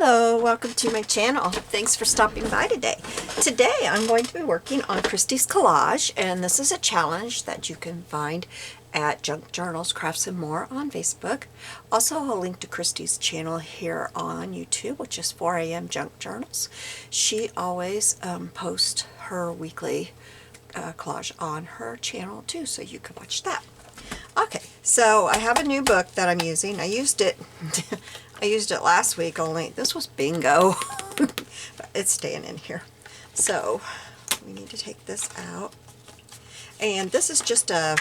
Hello, welcome to my channel. Thanks for stopping by today. Today I'm going to be working on Christie's collage, and this is a challenge that you can find at Junk Journals, Crafts and More on Facebook. Also a link to Christie's channel here on YouTube, which is 4 a.m. Junk Journals. She always posts her weekly collage on her channel too, so you can watch that. Okay, so I have a new book that I'm using. I used it I used it last week, only this was bingo. But it's staying in here. So we need to take this out. And this is just a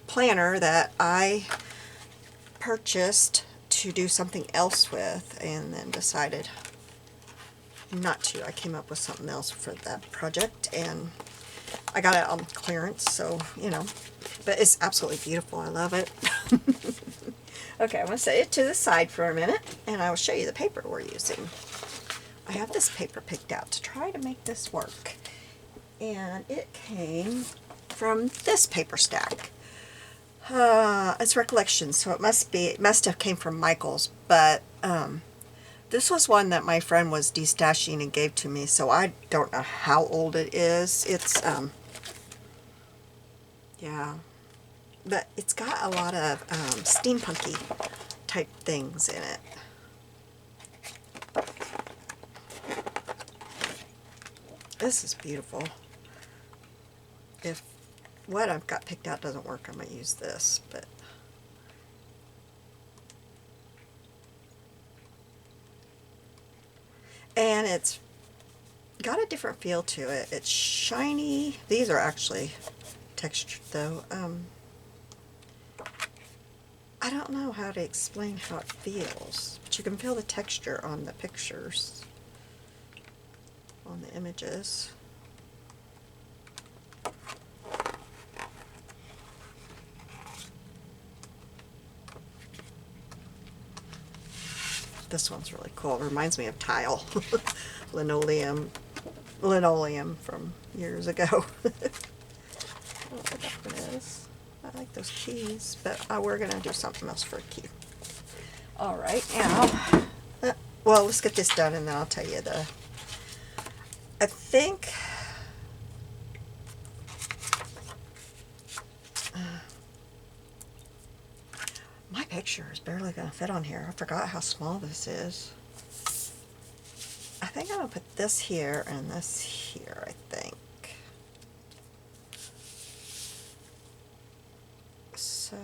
planner that I purchased to do something else with and then decided not to. I came up with something else for that project and I got it on clearance, so you know, but it's absolutely beautiful. I love it. Okay, I'm going to set it to the side for a minute and I will show you the paper we're using. I have this paper picked out to try to make this work, and it came from this paper stack. It's Recollections, so it must have came from Michael's, but this was one that my friend was destashing and gave to me, so I don't know how old it is. It's yeah, but it's got a lot of steampunky type things in it. This is beautiful. If what I've got picked out doesn't work, I might use this, but and it's got a different feel to it. It's shiny. These are actually textured though. I don't know how to explain how it feels, but you can feel the texture on the pictures, on the images. This one's really cool. It reminds me of tile. linoleum from years ago. I don't know what that one is. I like those keys, but we're going to do something else for a key. Alright, now, well, let's get this done and then I'll tell you I think, my picture is barely going to fit on here. I forgot how small this is. I think I'm going to put this here and this here, I think. So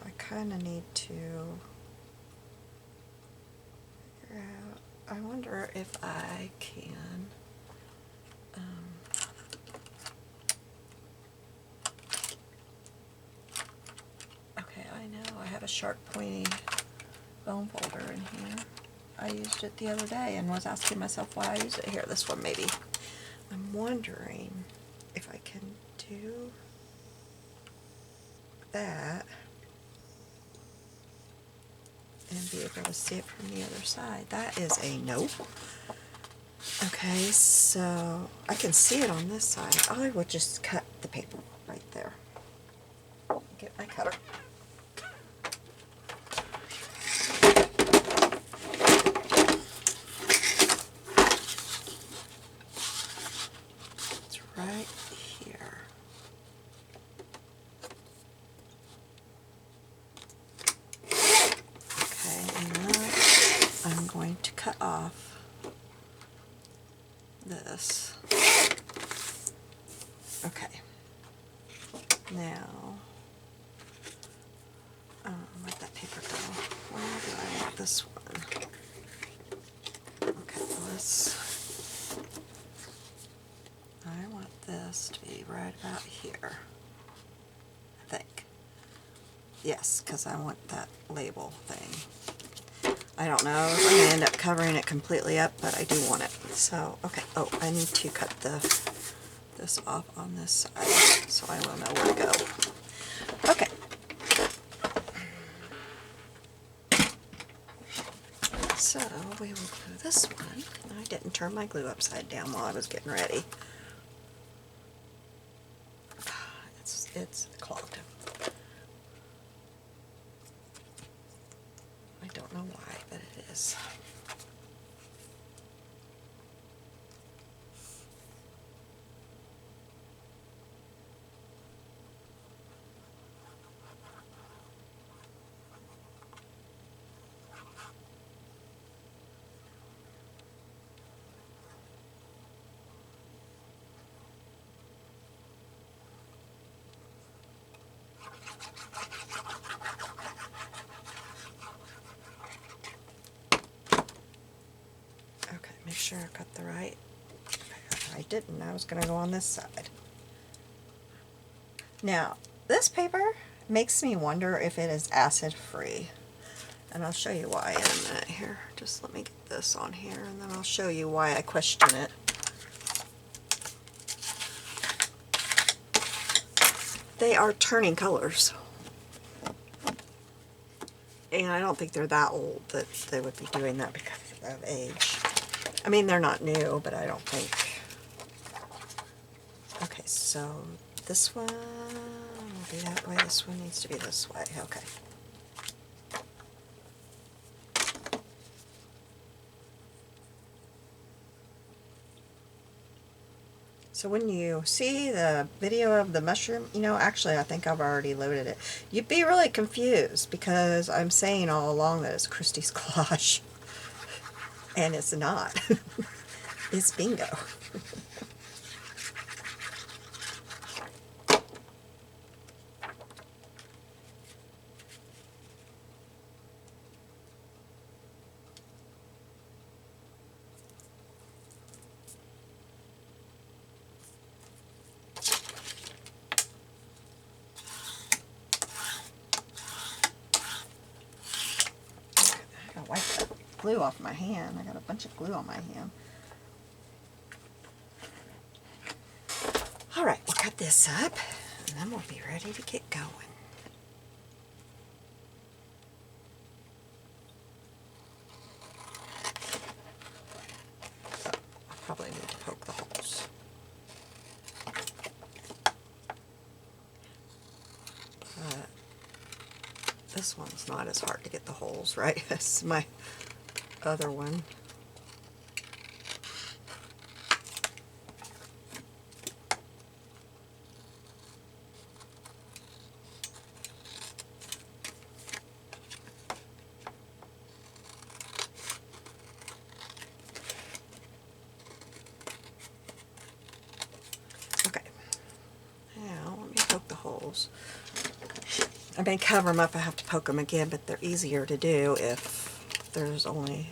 I kind of need to figure out, I wonder if I can okay, I know I have a sharp pointy bone folder in here. I used it the other day and was asking myself why I use it here. This one maybe. I'm wondering if I can do that and be able to see it from the other side. That is a nope. Okay, so I can see it on this side. I would just cut the paper right there. Get my cutter. It's right here. Okay, and now I'm going to cut off this. Okay. Now, let that paper go. Where do I want this one? Okay, I want this to be right about here. I think. Yes, because I want that label thing. I don't know if I'm going to end up covering it completely up, but I do want it. So, okay. Oh, I need to cut this off on this side so I will know where to go. Okay. So, we will glue this one. I didn't turn my glue upside down while I was getting ready. It's clogged. I don't know why, but it is. make sure I got the right. I didn't. I was going to go on this side. Now, this paper makes me wonder if it is acid free. And I'll show you why in a minute here. Just let me get this on here and then I'll show you why I question it. They are turning colors. And I don't think they're that old that they would be doing that because of age. I mean, they're not new, but I don't think. Okay, so this one will be that way. This one needs to be this way. Okay. So when you see the video of the mushroom, you know, actually I think I've already loaded it. You'd be really confused because I'm saying all along that it's Christie's Collage. And it's not. It's bingo. Wipe that glue off my hand. I got a bunch of glue on my hand. Alright, we'll cut this up and then we'll be ready to get going. Oh, I probably need to poke the holes. But this one's not as hard to get the holes, right? That's my other one. Okay. Now, let me poke the holes. I may cover them up, I have to poke them again, but they're easier to do if there's only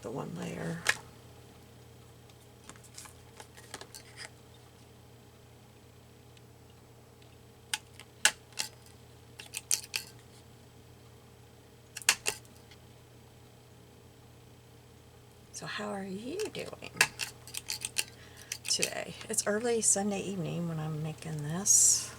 the one layer. So how are you doing today? It's early Sunday evening when I'm making this.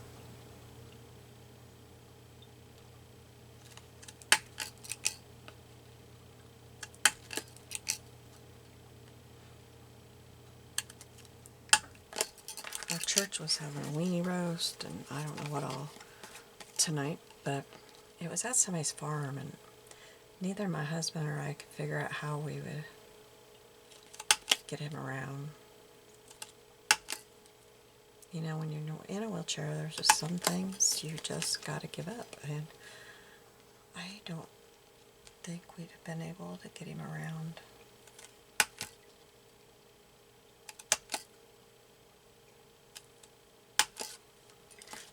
Our church was having a weenie roast and I don't know what all tonight, but it was at somebody's farm and neither my husband or I could figure out how we would get him around. You know, when you're in a wheelchair, there's just some things you just gotta give up, and I don't think we'd have been able to get him around.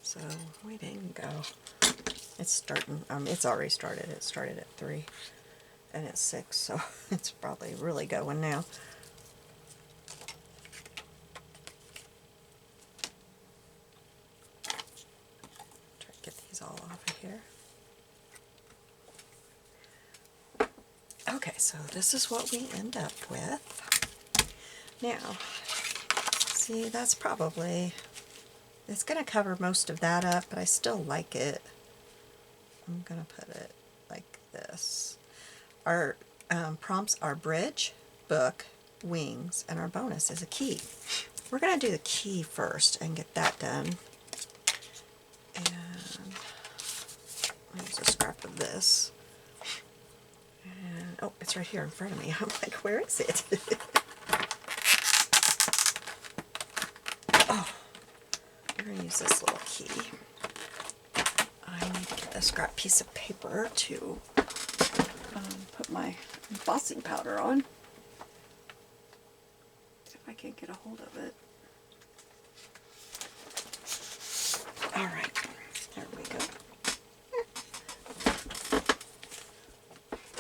So we didn't go. It's starting, it's already started. It started at 3 and it's 6, so it's probably really going now. Try to get these all off of here. Okay, so this is what we end up with. Now, see, that's probably, it's going to cover most of that up, but I still like it. I'm going to put it like this. Our prompts are bridge, book, wings, and our bonus is a key. We're going to do the key first and get that done. And I'll use a scrap of this. And, oh, it's right here in front of me. I'm like, where is it? Oh, we're going to use this little key. I need to get a scrap piece of paper to put my embossing powder on. See if I can get a hold of it. Alright, there we go.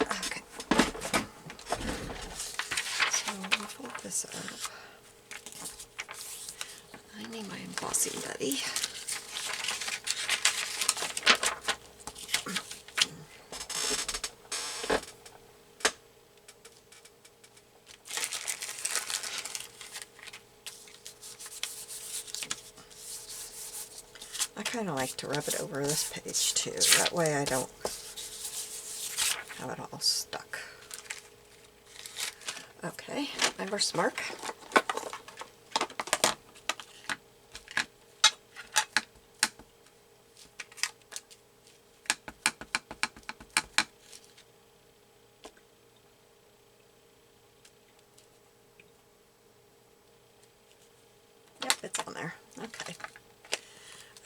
Okay. this up. I need my embossing buddy. I kind of like to rub it over this page too. That way I don't have it all stuck. Okay, my verse mark. Yep, it's on there. Okay.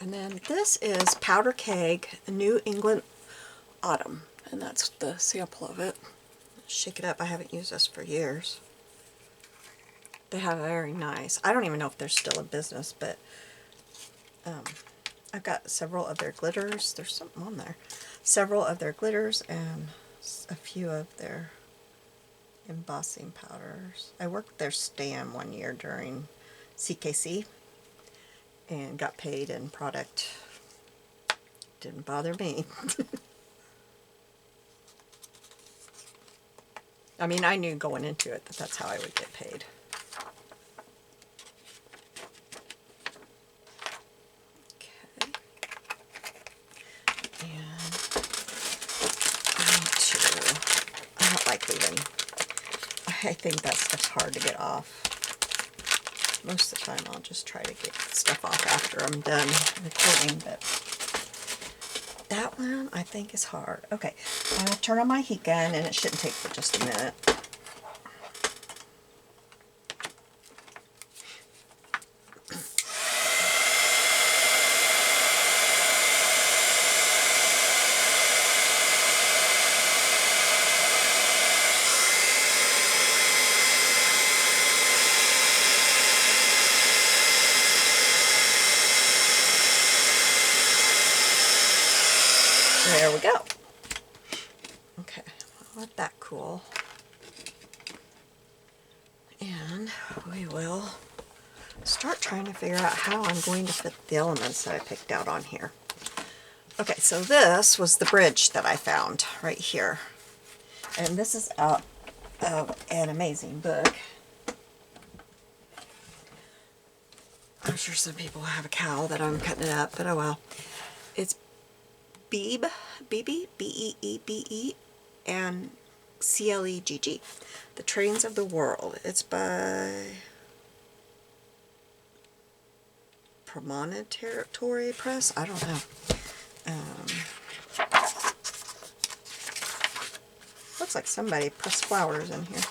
And then this is Powder Keg New England Autumn. And that's the sample of it. Shake it up. I haven't used this for years. They have very nice. I don't even know if they're still in business, but I've got several of their glitters. There's something on there. Several of their glitters and a few of their embossing powders. I worked their stand one year during CKC and got paid in product. Didn't bother me. I mean, I knew going into it that that's how I would get paid. Okay. And I don't like leaving. I think that stuff's hard to get off. Most of the time I'll just try to get stuff off after I'm done recording, but that one I think is hard. Okay, I'm going to turn on my heat gun, and it shouldn't take but just a minute. There we go. Okay, I'll let that cool. And we will start trying to figure out how I'm going to fit the elements that I picked out on here. Okay, so this was the bridge that I found right here. And this is out of an amazing book. I'm sure some people have a cow that I'm cutting it up, but oh well. It's Beebe, B-E-E-B-E, and C-L-E-G-G. The Trains of the World. It's by Promontory Press? I don't know. Looks like somebody pressed flowers in here.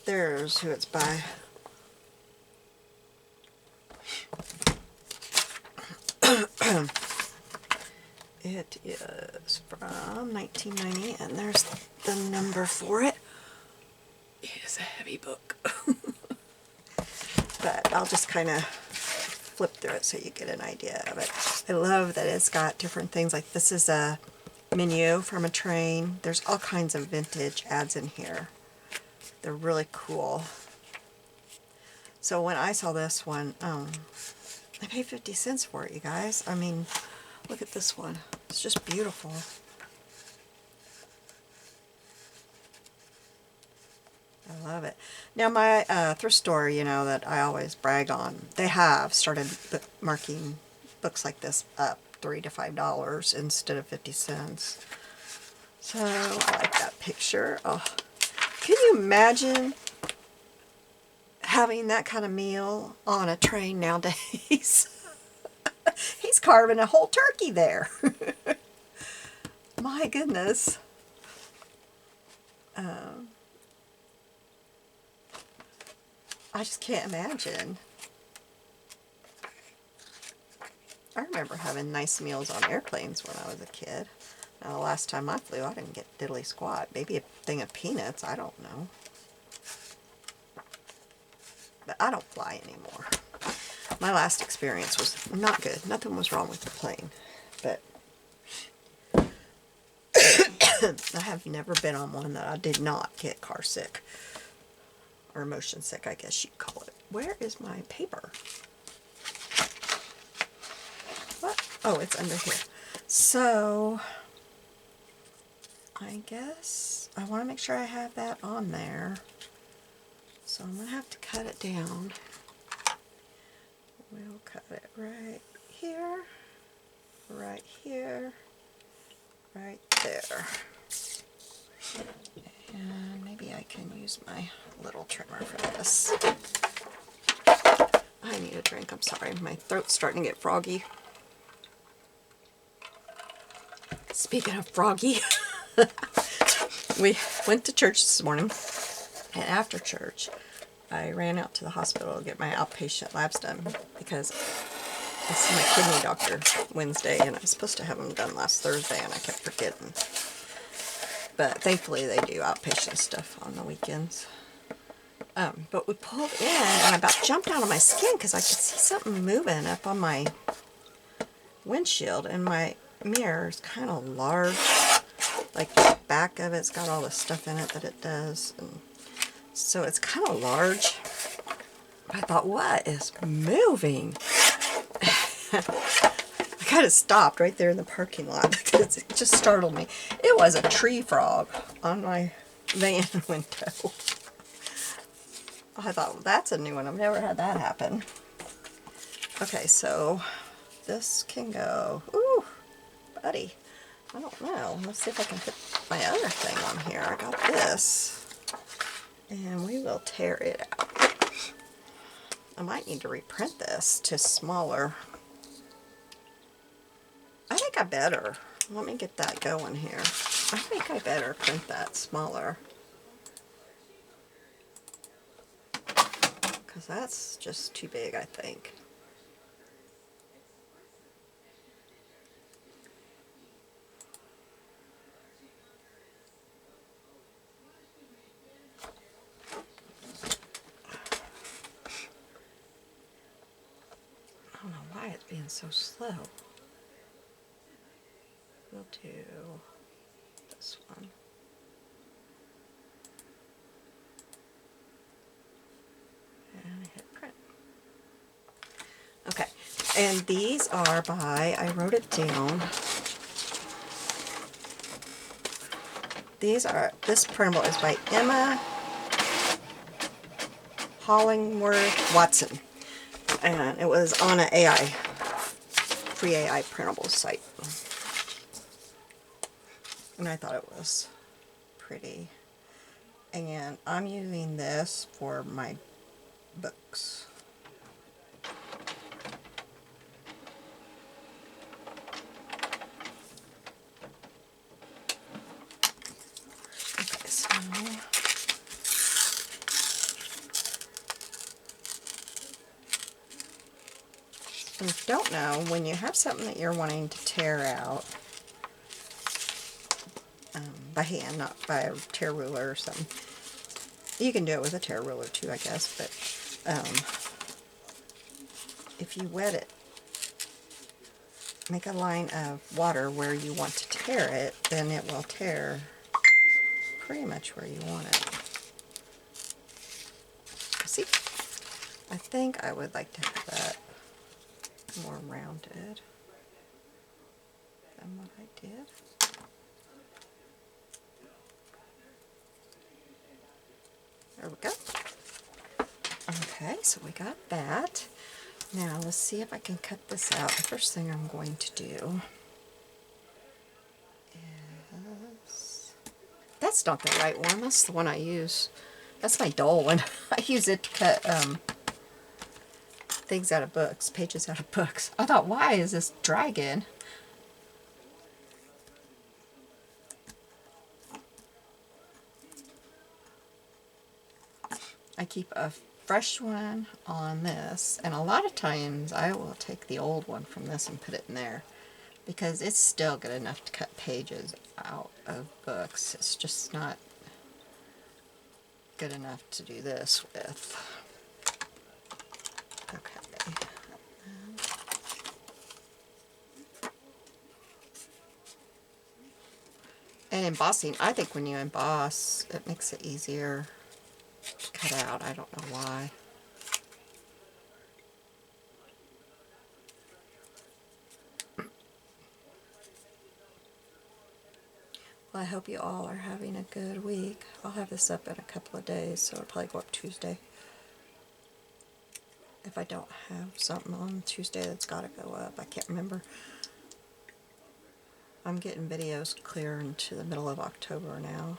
There's who it's by. It is from 1990, and there's the number for it. It is a heavy book. But I'll just kind of flip through it so you get an idea of it. I love that it's got different things. Like this is a menu from a train. There's all kinds of vintage ads in here. They're really cool. So when I saw this one, I paid 50 cents for it, you guys. I mean, look at this one. It's just beautiful. I love it. Now my thrift store, you know, that I always brag on, they have started marking books like this up $3 to $5 instead of 50 cents. So I like that picture. Oh, can you imagine having that kind of meal on a train nowadays? He's carving a whole turkey there. My goodness. I just can't imagine. I remember having nice meals on airplanes when I was a kid. Now, the last time I flew, I didn't get diddly squat. Maybe a thing of peanuts, I don't know. But I don't fly anymore. My last experience was not good. Nothing was wrong with the plane. But I have never been on one that I did not get car sick. or motion sick, I guess you'd call it. Where is my paper? What? Oh, it's under here. So, I guess I want to make sure I have that on there. So I'm going to have to cut it down. We'll cut it right here, right here, right there. And maybe I can use my little trimmer for this. I need a drink, I'm sorry. My throat's starting to get froggy. Speaking of froggy, we went to church this morning, and after church, I ran out to the hospital to get my outpatient labs done because I see my kidney doctor Wednesday, and I was supposed to have them done last Thursday, and I kept forgetting. But thankfully, they do outpatient stuff on the weekends. But we pulled in, and I about jumped out of my skin because I could see something moving up on my windshield, and my mirror is kind of large. Like the back of it's got all the stuff in it that it does, and so it's kind of large. I thought, what is moving? I kind of stopped right there in the parking lot because it just startled me. It was a tree frog on my van window. I thought, well, that's a new one. I've never had that happen. Okay, so this can go. Ooh, buddy. I don't know. Let's see if I can put my other thing on here. I got this. And we will tear it out. I might need to reprint this to smaller. I think I better. Let me get that going here. I think I better print that smaller. Because that's just too big, I think. I don't know why it's being so slow. We'll do this one. And hit print. Okay, and these are by, I wrote it down. This printable is by Emma Hollingworth Watson. And it was on an AI, free AI printable site. And I thought it was pretty. And I'm using this for my books. Okay, so if you don't know, when you have something that you're wanting to tear out, by hand, not by a tear ruler or something. You can do it with a tear ruler too, I guess, but if you wet it, make a line of water where you want to tear it, then it will tear pretty much where you want it. See? I think I would like to have that more rounded than what I did. There we go. Okay, so we got that. Now let's see if I can cut this out. The first thing I'm going to do is... That's not the right one. That's the one I use. That's my dull one. I use it to cut things out of books, pages out of books. I thought, why is this dragging? I keep a fresh one on this, and a lot of times I will take the old one from this and put it in there because it's still good enough to cut pages out of books. It's just not good enough to do this with. Okay. And embossing, I think when you emboss, it makes it easier. cut out. I don't know why. Well, I hope you all are having a good week. I'll have this up in a couple of days, so it'll probably go up Tuesday. If I don't have something on Tuesday that's got to go up, I can't remember. I'm getting videos clear into the middle of October now.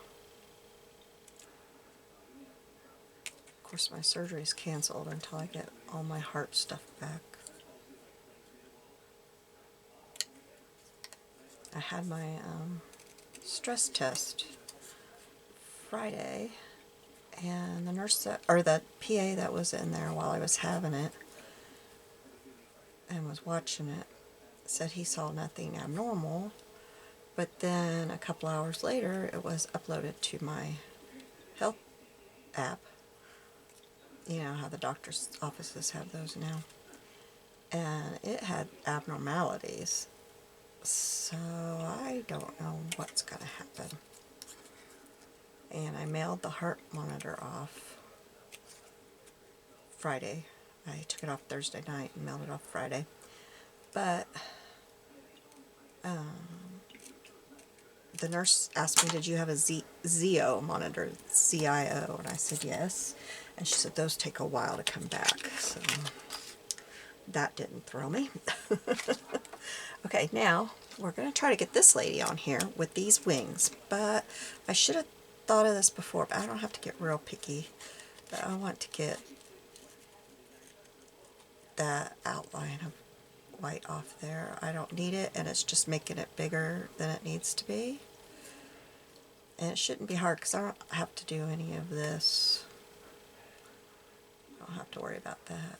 Of course, my surgery's canceled until I get all my heart stuff back. I had my stress test Friday, and the nurse that, or the PA that was in there while I was having it and was watching it said he saw nothing abnormal, but then a couple hours later it was uploaded to my health app. You know how the doctor's offices have those now, and it had abnormalities, so I don't know what's going to happen. And I mailed the heart monitor off Friday. I took it off Thursday night and mailed it off Friday. But the nurse asked me, did you have a ZIO monitor, ZIO? And I said yes. And she said those take a while to come back. So that didn't throw me. Okay, now we're going to try to get this lady on here with these wings. But I should have thought of this before, but I don't have to get real picky. But I want to get that outline of white off there. I don't need it, and it's just making it bigger than it needs to be. And it shouldn't be hard because I don't have to do any of this. I don't have to worry about that.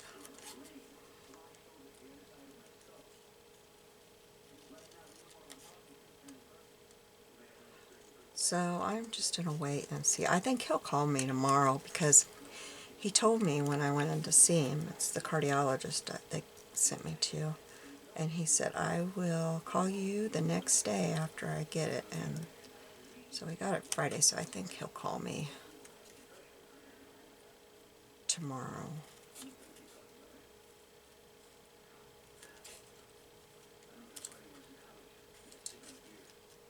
So I'm just going to wait and see. I think he'll call me tomorrow because he told me when I went in to see him, it's the cardiologist that they sent me to, and he said, I will call you the next day after I get it. And so we got it Friday, so I think he'll call me tomorrow.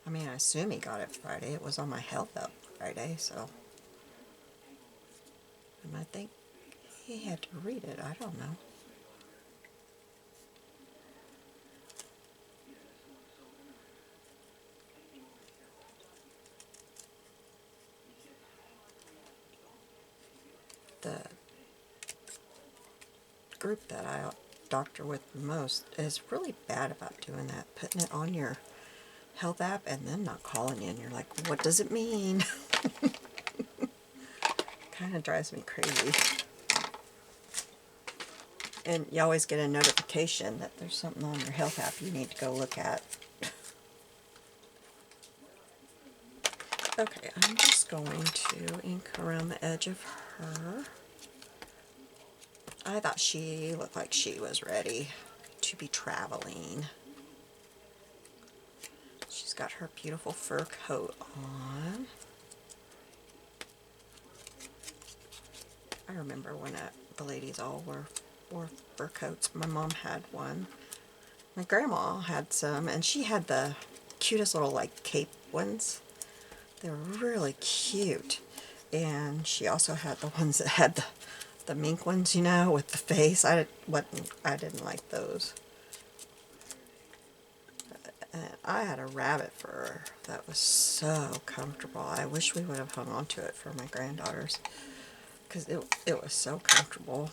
I mean, I assume he got it Friday. It was on my health app Friday, so. And I think he had to read it. I don't know. The group that I doctor with most is really bad about doing that, putting it on your health app and then not calling you, and you're like, what does it mean? Kind of drives me crazy. And you always get a notification that there's something on your health app you need to go look at. Okay, I'm just going to ink around the edge of her. I thought she looked like she was ready to be traveling. She's got her beautiful fur coat on. I remember when the ladies all wore fur coats. My mom had one. My grandma had some, and she had the cutest little like cape ones. They were really cute. And she also had the ones that had the mink ones, you know, with the face. I didn't like those. And I had a rabbit fur that was so comfortable. I wish we would have hung on to it for my granddaughters, because it was so comfortable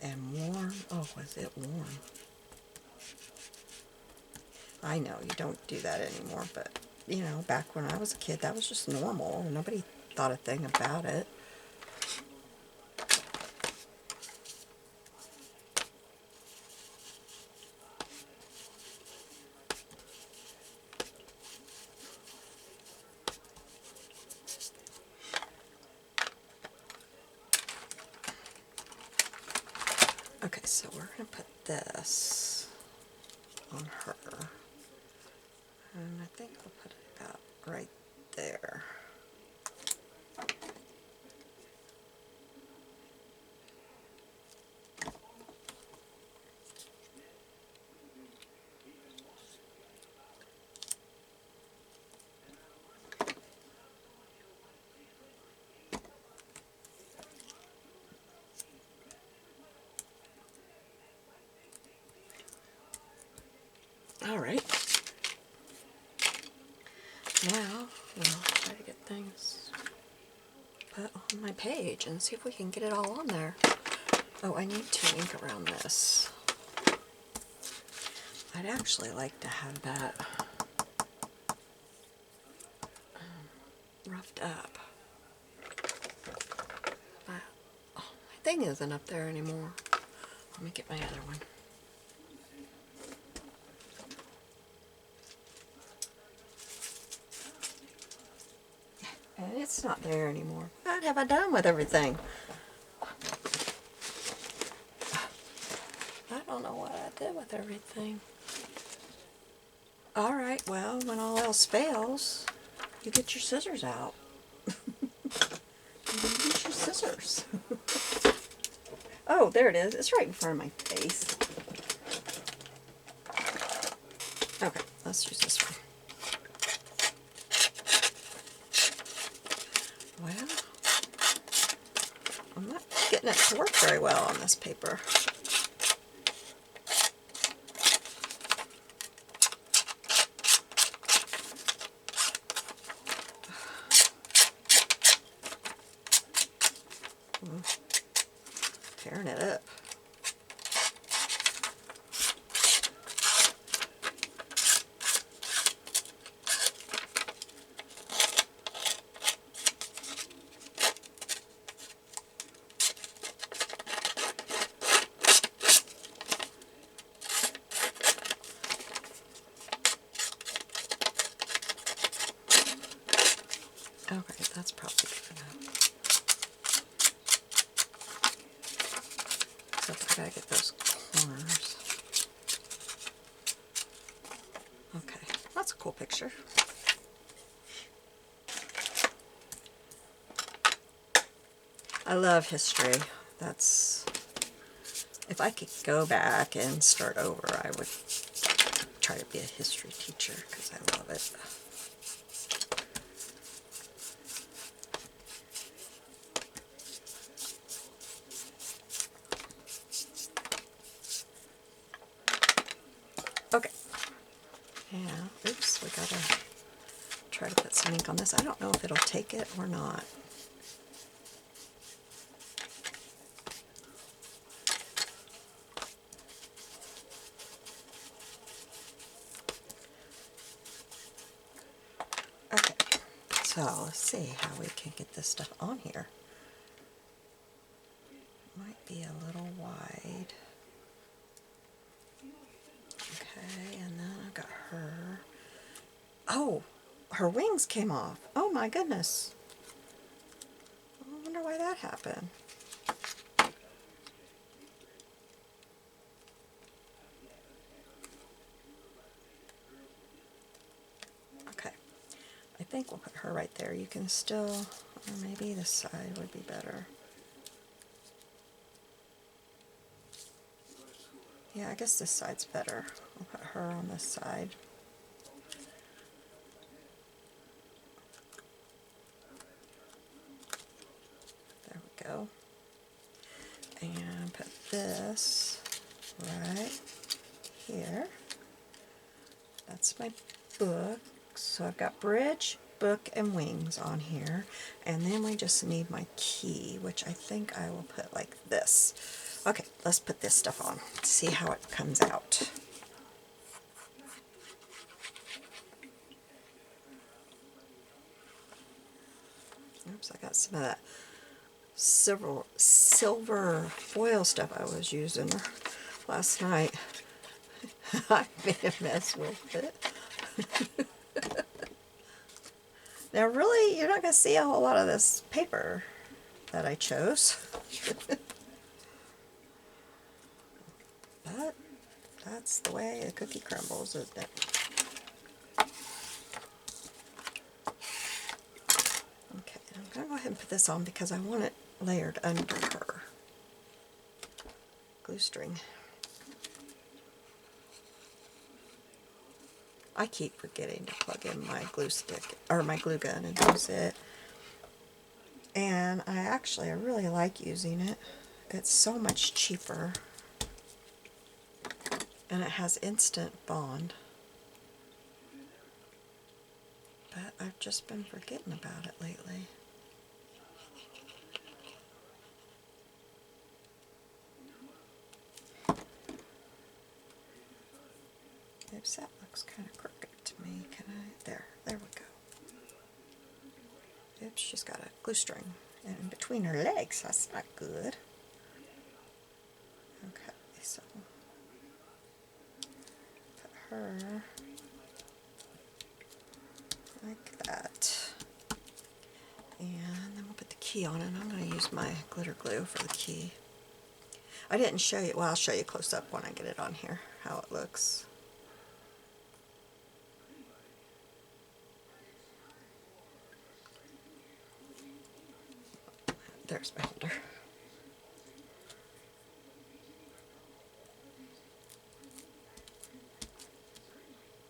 and warm. Oh, was it warm? I know you don't do that anymore, but you know, back when I was a kid, that was just normal. Nobody thought a thing about it. Okay, so we're going to put this on her. And I think I'll put it about right there. put on my page and see if we can get it all on there. Oh, I need to ink around this. I'd actually like to have that roughed up. But oh, my thing isn't up there anymore. Let me get my other one. And it's not there anymore. What have I done with everything? I don't know what I did with everything. Alright, well, when all else fails, you get your scissors out. You use your scissors. Oh, there it is. It's right in front of my face. Okay, let's use this one. Well, I'm not getting it to work very well on this paper. Tearing it up. Okay, that's probably good enough. Except I gotta get those corners. Okay, that's a cool picture. I love history. That's, if I could go back and start over, I would try to be a history teacher because I love it. Okay. Yeah, oops, we gotta try to put some ink on this. I don't know if it'll take it or not. Okay, so let's see how we can get this stuff on here. Might be a little wide. Okay, and then I got her. Oh, her wings came off. Oh my goodness. I wonder why that happened. Okay, I think we'll put her right there. You can still, or maybe this side would be better. Yeah, I guess this side's better. I'll put her on this side. There we go. And put this right here. That's my book. So I've got bridge, book, and wings on here. And then we just need my key, which I think I will put like this. Okay, let's put this stuff on. See how it comes out. Oops, I got some of that silver foil stuff I was using last night. I made a mess with it. Now really, you're not going to see a whole lot of this paper that I chose. But that's the way a cookie crumbles, isn't it? Okay, I'm going to go ahead and put this on because I want it layered under her glue string. I keep forgetting to plug in my glue stick, or my glue gun, and use it. And I really like using it. It's so much cheaper. And it has instant bond. But I've just been forgetting about it lately. Oops, that looks kind of crooked to me. Can I? There we go. Oops, she's got a glue string in between her legs. That's not good. Okay, so put her like that. And then we'll put the key on it. I'm going to use my glitter glue for the key. I didn't show you, well, I'll show you close up when I get it on here, how it looks. There's my holder.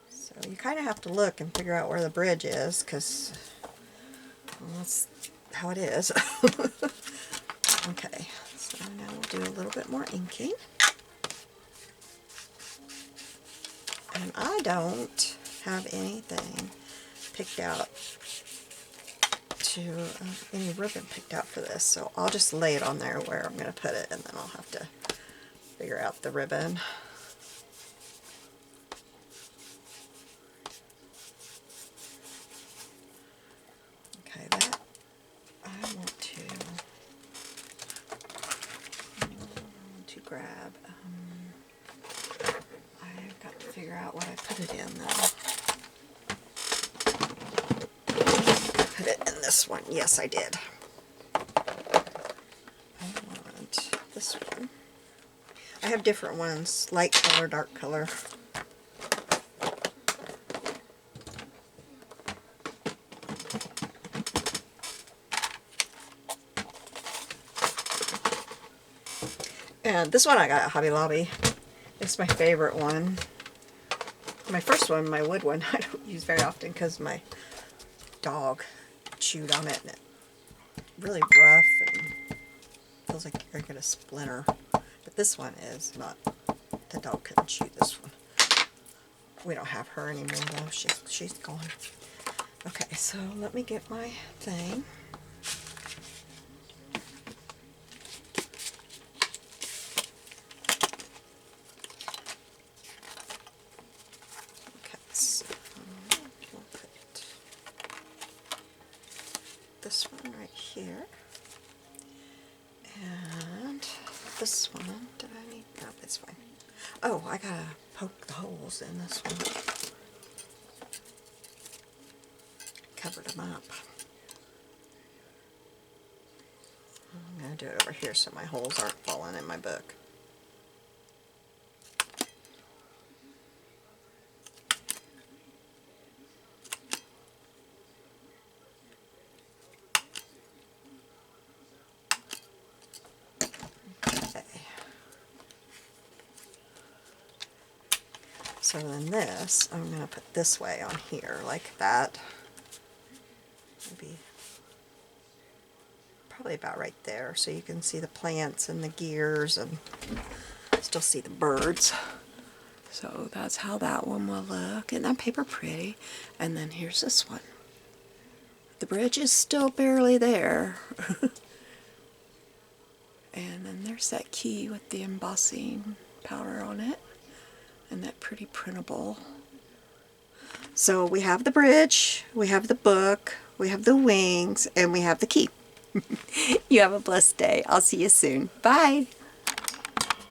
So you kind of have to look and figure out where the bridge is, because that's how it is. Okay, so now we'll do a little bit more inking. And I don't have anything picked out any ribbon picked out for this, so I'll just lay it on there where I'm going to put it, and then I'll have to figure out the ribbon. Okay, that I want to grab. I've got to figure out what I put it in though. Put it in this one. Yes, I did. I want this one. I have different ones, light color, dark color. And this one I got at Hobby Lobby. It's my favorite one. My first one, my wood one, I don't use very often because my dog chewed on it and it's really rough and feels like you're going to splinter. But this one is not. The dog couldn't chew this one. We don't have her anymore though. She's gone. Okay, so let me get my thing. Okay, so we'll put this one right here. And this one, did I need? No, it's fine. Oh, I gotta poke the holes in this one. Covered them up. I'm gonna do it over here so my holes aren't falling in my book. So then this, I'm going to put this way on here, like that. Maybe, probably about right there, so you can see the plants and the gears and still see the birds. So that's how that one will look. Isn't that paper pretty? And then here's this one. The bridge is still barely there. And then there's that key with the embossing powder on it. And that pretty printable. So we have the bridge, we have the book, we have the wings, and we have the key. You have a blessed day. I'll see you soon. Bye.